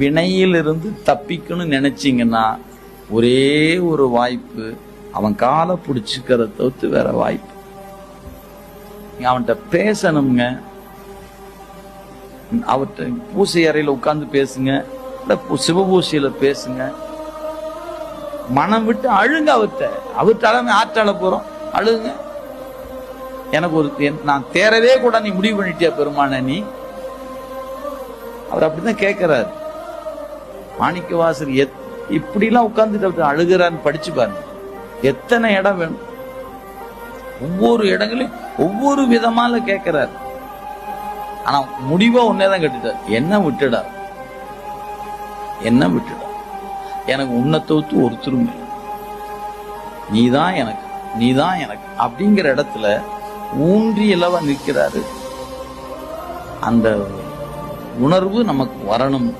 வினையிலிருந்து தப்பிக்கணும்னு நினைச்சீங்கன்னா ஒரே ஒரு வாய்ப்பு, அவன் காலை பிடிச்சுக்கிறத தவிர்த்து வேற வாய்ப்பு. அவன்கிட்ட பேசணுங்க, அவர்கிட்ட பூசை அறையில உட்கார்ந்து பேசுங்க, சிவபூசையில பேசுங்க, மனம் விட்டு அழுங்க. அவர்கிட்ட ஆற்றால போறோம், அழுங்க. எனக்கு நான் தேரவே கூட நீ முடிவு பண்ணிட்டியா பெருமான நீ? அவர் அப்படிதான் கேட்கிறாரு. மாணிக்கவாசர் இப்படிலாம் உட்கார்ந்துட்டு அழுகிறான்னு படிச்சு பாருங்க. எத்தனை இடம் வேணும், ஒவ்வொரு இடங்களையும் ஒவ்வொரு விதமால கேட்கிறார். ஆனா முடிவா ஒன்னேதான் கேட்டுட்டார், என்ன விட்டுடார், என்ன விட்டுடார். எனக்கு உன்னை தவிர்த்து ஒருத்தரும் இல்லை, நீதான் எனக்கு, நீதான் எனக்கு அப்படிங்கிற இடத்துல ஊன்றி இலவ நிற்கிறாரு. அந்த உணர்வு நமக்கு வரணும்.